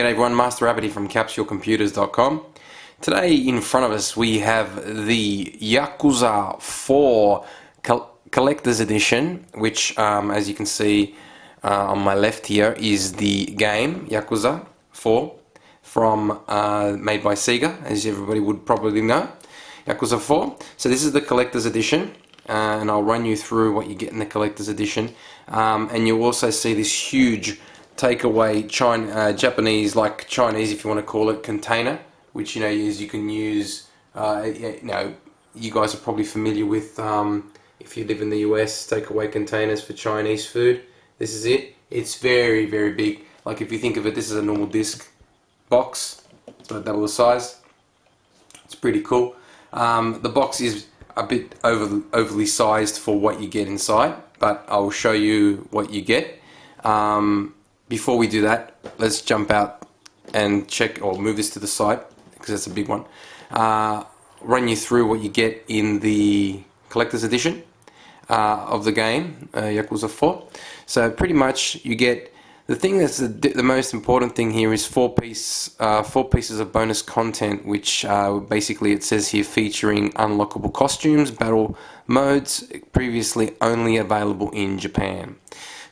G'day everyone, Master Rabbit here from CapsuleComputers.com. Today in front of us we have the Yakuza 4 Collector's Edition, which as you can see on my left here is the game Yakuza 4 from made by Sega, as everybody would probably know. Yakuza 4. So this is the Collector's Edition, and I'll run you through what you get in the Collector's Edition, and you'll also see this huge takeaway Japanese, like Chinese if you want to call it, container, which you can use. You guys are probably familiar with, if you live in the US, takeaway containers for Chinese food. This is it. It's very, very big. Like if you think of it, this is a normal disc box, so double the size. It's pretty cool. The box is a bit overly sized for what you get inside, but I'll show you what you get. Before we do that, let's jump out and check, or move this to the side because that's a big one. Run you through what you get in the Collector's Edition of the game, Yakuza 4. So pretty much you get, the thing that's the most important thing here is four pieces of bonus content, which basically it says here featuring unlockable costumes, battle modes, previously only available in Japan.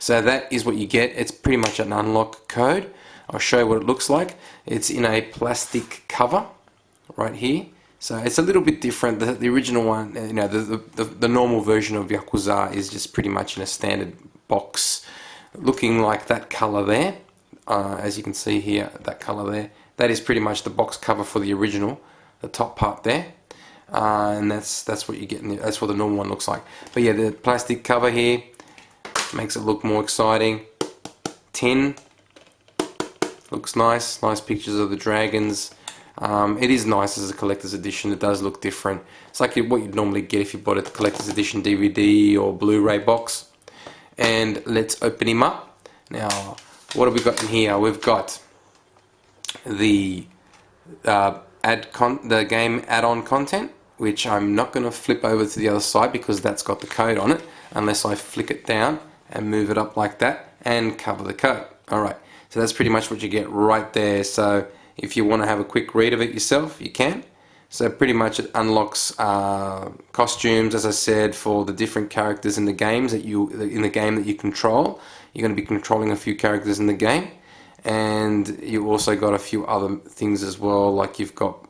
So that is what you get. It's pretty much an unlock code. I'll show you what it looks like. It's in a plastic cover right here. So it's a little bit different. The original one, the normal version of Yakuza is just pretty much in a standard box, looking like that color there. As you can see here, that color there. That is pretty much the box cover for the original, the top part there. And that's what you get. That's what the normal one looks like. But yeah, the plastic cover here makes it look more exciting. Tin looks nice. Nice pictures of the dragons. It is nice as a collector's edition. It does look different. It's like what you'd normally get if you bought a collector's edition DVD or Blu-ray box. And let's open him up. Now, what have we got in here? We've got the game add-on content, which I'm not going to flip over to the other side because that's got the code on it, unless I flick it down and move it up like that and cover the code. Alright, so that's pretty much what you get right there. So if you want to have a quick read of it yourself, you can. So pretty much it unlocks costumes, as I said, for the different characters in the games that you control. You're going to be controlling a few characters in the game, and you also got a few other things as well, like you've got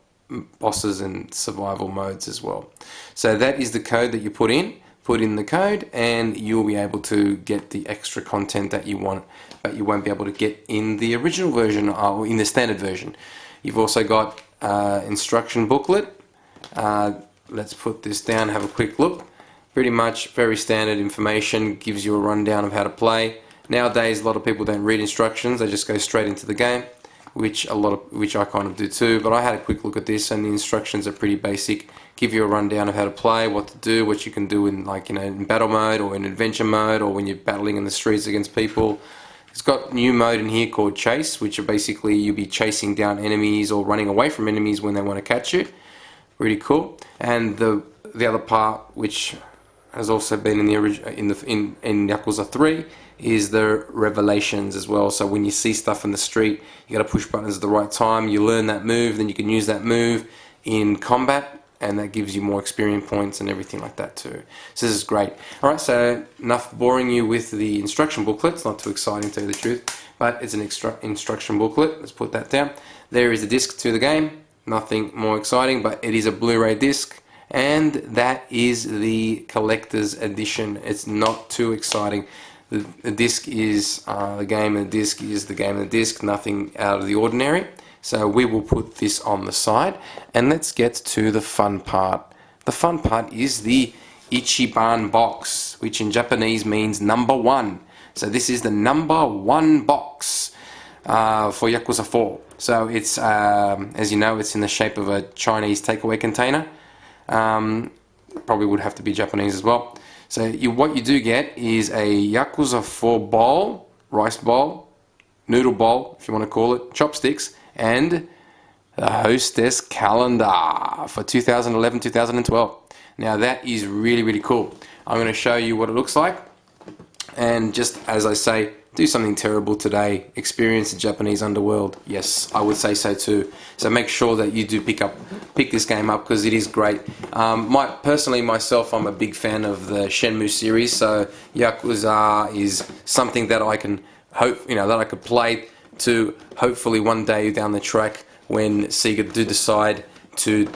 bosses and survival modes as well. So that is the code that you put in. Put in the code and you'll be able to get the extra content that you want, but you won't be able to get in the original version or in the standard version. You've also got instruction booklet. Let's put this down, have a quick look. Pretty much very standard information, gives you a rundown of how to play. Nowadays a lot of people don't read instructions, they just go straight into the game, which I kind of do too, but I had a quick look at this and the instructions are pretty basic. Give you a rundown of how to play, what to do, what you can do in in battle mode or in adventure mode, or when you're battling in the streets against people. It's got new mode in here called chase, which are basically you'll be chasing down enemies or running away from enemies when they want to catch you. Really cool. And the other part, which has also been in the in Yakuza 3, is the revelations as well. So when you see stuff in the street, you got to push buttons at the right time. You learn that move, then you can use that move in combat, and that gives you more experience points and everything like that too. So this is great. Alright, so enough boring you with the instruction booklet. It's not too exciting, to tell you the truth, but it's an instruction booklet. Let's put that down. There is a disc to the game. Nothing more exciting, but it is a Blu-ray disc, and that is the collector's edition. It's not too exciting. The disc is the game, and the disc is the game, and the disc. Nothing out of the ordinary. So we will put this on the side, and let's get to the fun part. The fun part is the Ichiban box, which in Japanese means number one. So this is the number one box for Yakuza 4. So it's, as you know, it's in the shape of a Chinese takeaway container. Probably would have to be Japanese as well. So what you do get is a Yakuza 4 bowl, rice bowl, noodle bowl, if you want to call it, chopsticks, and the Hostess Calendar for 2011-2012. Now that is really, really cool. I'm going to show you what it looks like, And just as I say, do something terrible today. Experience the Japanese underworld. Yes, I would say so too. So make sure that you do pick this game up because it is great. Personally, myself, I'm a big fan of the Shenmue series. So Yakuza is something that I can hope, that I could play to hopefully one day down the track when Sega do decide to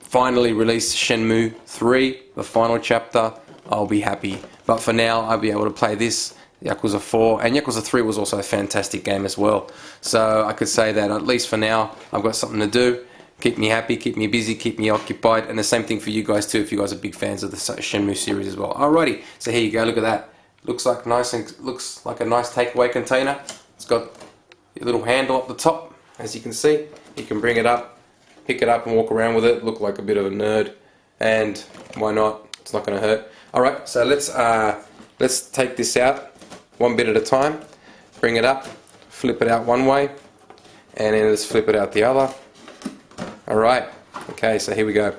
finally release Shenmue 3, the final chapter. I'll be happy. But for now, I'll be able to play this, Yakuza 4, and Yakuza 3 was also a fantastic game as well. So I could say that at least for now, I've got something to do. Keep me happy, keep me busy, keep me occupied, and the same thing for you guys too, if you guys are big fans of the Shenmue series as well. Alrighty, so here you go, look at that. Looks like a nice takeaway container. It's got a little handle up the top, as you can see. You can bring it up, pick it up and walk around with it, look like a bit of a nerd, and why not? It's not going to hurt. Alright, so let's take this out one bit at a time. Bring it up, flip it out one way, and then let's flip it out the other. Alright, okay, so here we go.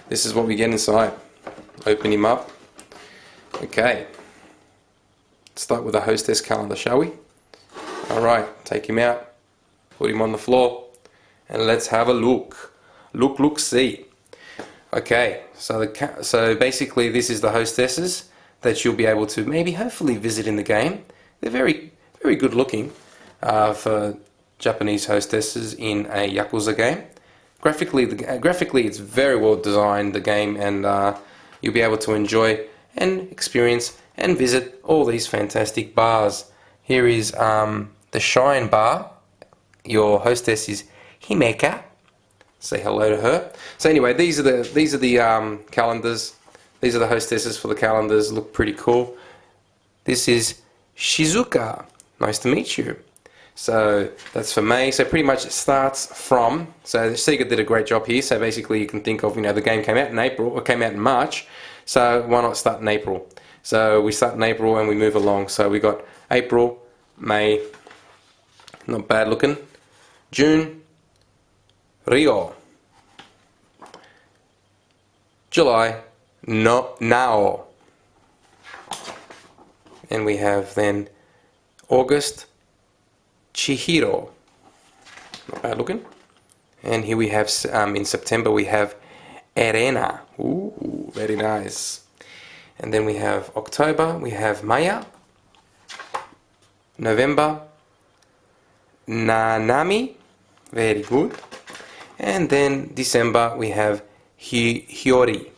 This is what we get inside. Open him up. Okay. Let's start with the Hostess Calendar, shall we? Alright, take him out, put him on the floor, and let's have a look. Look, see. Okay, so basically this is the hostesses that you'll be able to hopefully visit in the game. They're very good looking for Japanese hostesses in a Yakuza game. Graphically it's very well designed, the game, and you'll be able to enjoy and experience and visit all these fantastic bars. Here is the Shine Bar. Your hostess is Himeka. Say hello to her. So anyway, these are the calendars. These are the hostesses for the calendars. Look pretty cool. This is Shizuka. Nice to meet you. So that's for May. So pretty much it starts from. So Sega did a great job here. So basically you can think of, the game came out in April or came out in March. So why not start in April? So we start in April and we move along. So we got April, May, not bad looking. June, Rio. July, Nao. And we have then August, Chihiro. Not bad looking. And here we have, in September, we have Erena. Ooh, very nice. And then we have October, we have Maya. November, Nanami. Very good. And then December we have Hiyori.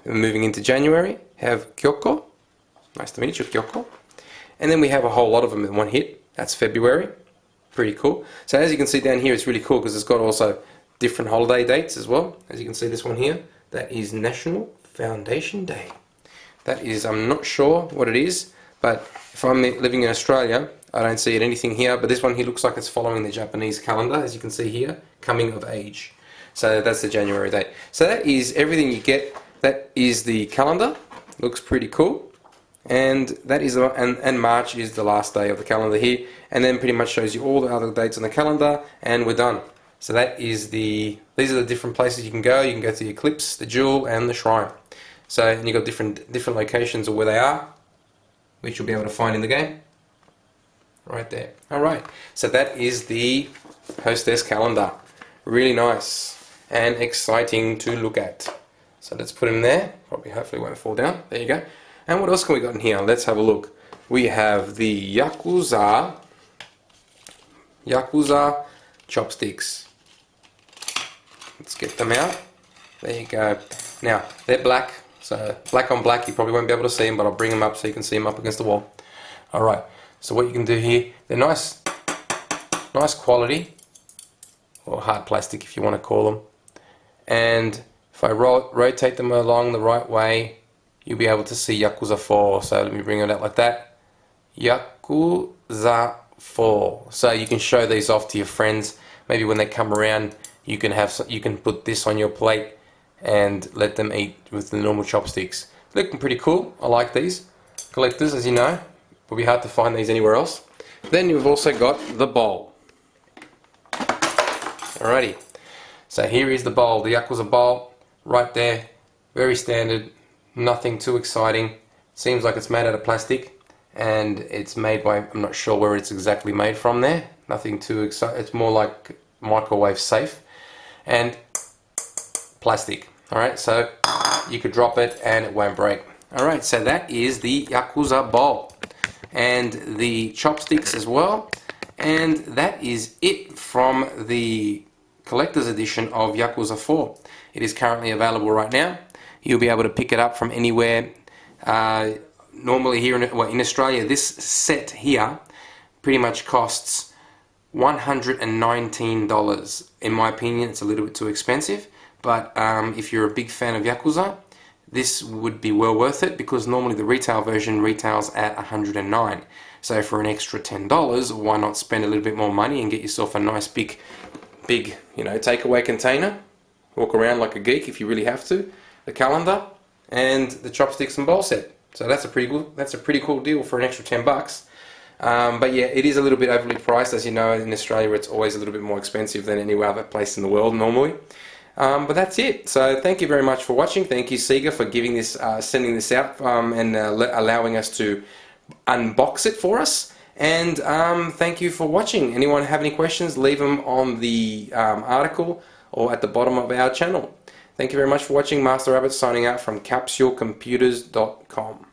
Moving into January, have Kyoko. Nice to meet you, Kyoko. And then we have a whole lot of them in one hit. That's February. Pretty cool. So as you can see down here, it's really cool because it's got also different holiday dates as well. As you can see, this one here, that is National Foundation Day. That is, I'm not sure what it is, but if I'm living in Australia, I don't see it anything here, but this one here looks like it's following the Japanese calendar, as you can see here, coming of age. So that's the January date. So that is everything you get. That is the calendar. Looks pretty cool. And that is and March is the last day of the calendar here, and then pretty much shows you all the other dates on the calendar, and we're done. So that is these are the different places you can go. You can go to the Eclipse, the Jewel, and the Shrine. So and you've got different locations of where they are, which you'll be able to find in the game. Right there. Alright, so that is the Hostess Calendar. Really nice and exciting to look at. So let's put him there. Probably, hopefully won't fall down. There you go. And what else can we got in here? Let's have a look. We have the Yakuza chopsticks. Let's get them out. There you go. Now, they're black. So black on black, you probably won't be able to see them, but I'll bring them up so you can see them up against the wall. Alright, so what you can do here, they're nice quality, or hard plastic if you want to call them. And if I rotate them along the right way, you'll be able to see Yakuza 4. So let me bring it out like that. Yakuza 4. So you can show these off to your friends. Maybe when they come around, you can put this on your plate and let them eat with the normal chopsticks. Looking pretty cool. I like these. Collectors, as you know, will be hard to find these anywhere else. Then you've also got the bowl. Alrighty. So here is the bowl, the Yakuza bowl, right there. Very standard. Nothing too exciting. Seems like it's made out of plastic, and it's made by, I'm not sure where it's exactly made from there. Nothing too exciting. It's more like microwave safe and plastic. Alright, so you could drop it and it won't break. Alright, so that is the Yakuza bowl and the chopsticks as well. And that is it from the collector's edition of Yakuza 4. It is currently available right now. You'll be able to pick it up from anywhere. Normally here in Australia, this set here pretty much costs $119. In my opinion, it's a little bit too expensive, but if you're a big fan of Yakuza, this would be well worth it, because normally the retail version retails at $109. So for an extra $10, why not spend a little bit more money and get yourself a nice big, takeaway container? Walk around like a geek if you really have to. The calendar and the chopsticks and bowl set. So that's a pretty cool deal for an extra $10. But yeah, it is a little bit overly priced. As you know, in Australia it's always a little bit more expensive than any other place in the world normally. But that's it. So thank you very much for watching. Thank you, Sega, for giving this, sending this out and allowing us to unbox it for us. And thank you for watching. Anyone have any questions, leave them on the article or at the bottom of our channel. Thank you very much for watching. Master Rabbit signing out from CapsuleComputers.com.